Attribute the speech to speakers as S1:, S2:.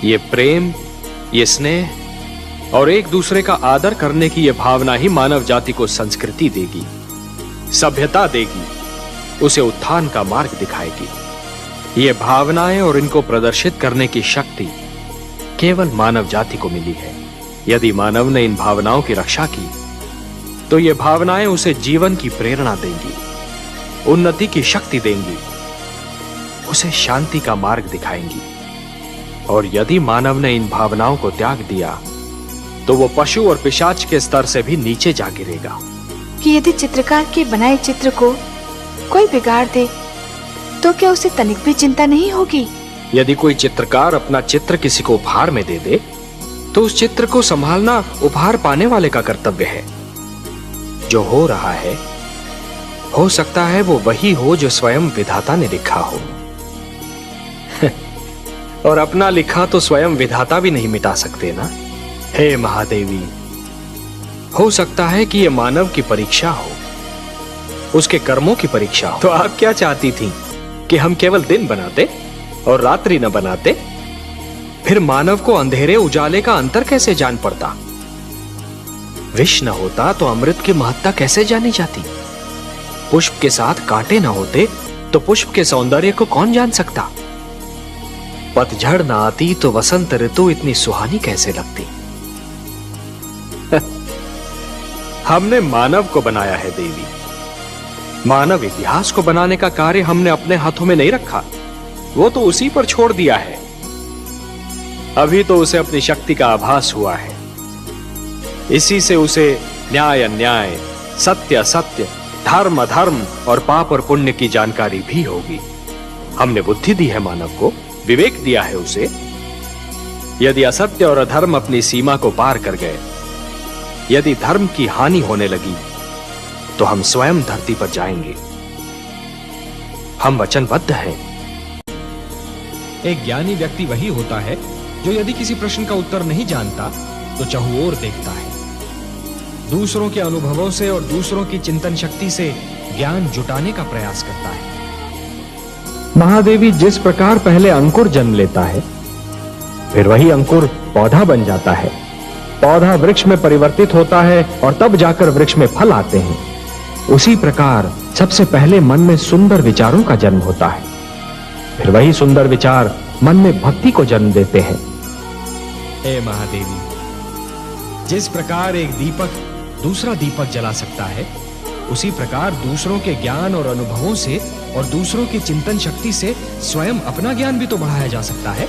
S1: ये प्रेम, ये स्नेह और एक दूसरे का आदर करने की ये भावना ही मानव जाति को संस्कृति देगी, सभ्यता देगी, उसे उत्थान का मार्ग दिखाएगी। ये भावनाएं और इनको प्रदर्शित करने की शक्ति केवल मानव जाति को मिली है। यदि मानव ने इन भावनाओं की रक्षा की तो ये भावनाएं उसे जीवन की प्रेरणा देंगी, उन्नति की शक्ति देंगी, उसे शांति का मार्ग दिखाएंगी। और यदि मानव ने इन भावनाओं को त्याग दिया तो वो पशु और पिशाच के स्तर से भी नीचे जा गिरेगा।
S2: कि यदि चित्रकार के बनाए चित्र को कोई बिगाड़ दे तो क्या उसे तनिक भी चिंता नहीं होगी?
S1: यदि कोई चित्रकार अपना चित्र किसी को उपहार में दे दे तो उस चित्र को संभालना उपहार पाने वाले का कर्तव्य है। जो हो रहा है, हो सकता है वो वही हो जो स्वयं विधाता ने लिखा हो। और अपना लिखा तो स्वयं विधाता भी नहीं मिटा सकते ना। हे महादेवी, हो सकता है कि ये मानव की परीक्षा हो, उसके कर्मों की परीक्षा हो। तो आप क्या चाहती थी कि हम केवल दिन बनाते और रात्रि न बनाते? फिर मानव को अंधेरे उजाले का अंतर कैसे जान पड़ता? विष न होता तो अमृत की महत्ता कैसे जानी जाती? पुष्प के साथ कांटे न होते तो पुष्प के सौंदर्य को कौन जान सकता? पतझड़ न आती तो वसंत ऋतु इतनी सुहानी कैसे लगती? हमने मानव को बनाया है देवी। मानव इतिहास को बनाने का कार्य हमने अपने हाथों में नहीं रखा, वो तो उसी पर छोड़ दिया है। अभी तो उसे अपनी शक्ति का आभास हुआ है। इसी से उसे न्याय अन्याय, सत्य असत्य, धर्म अधर्म और पाप और पुण्य की जानकारी भी होगी। हमने बुद्धि दी है मानव को, विवेक दिया है उसे। यदि असत्य और अधर्म अपनी सीमा को पार कर गए, यदि धर्म की हानि होने लगी तो हम स्वयं धरती पर जाएंगे। हम वचनबद्ध हैं।
S3: एक ज्ञानी व्यक्ति वही होता है जो यदि किसी प्रश्न का उत्तर नहीं जानता तो चहुओर देखता है। दूसरों के अनुभवों से और दूसरों की चिंतन शक्ति से ज्ञान जुटाने का प्रयास करता है।
S1: महादेवी, जिस प्रकार पहले अंकुर जन्म लेता है, फिर वही अंकुर पौधा बन जाता है, पौधा वृक्ष में परिवर्तित होता है और तब जाकर वृक्ष में फल आते हैं, उसी प्रकार सबसे पहले मन में सुंदर विचारों का जन्म होता है, फिर वही सुंदर विचार मन में भक्ति को जन्म देते हैं।
S3: हे महादेवी, जिस प्रकार एक दीपक दूसरा दीपक जला सकता है, उसी प्रकार दूसरों के ज्ञान और अनुभवों से और दूसरों की चिंतन शक्ति से स्वयं अपना ज्ञान भी तो बढ़ाया जा सकता है।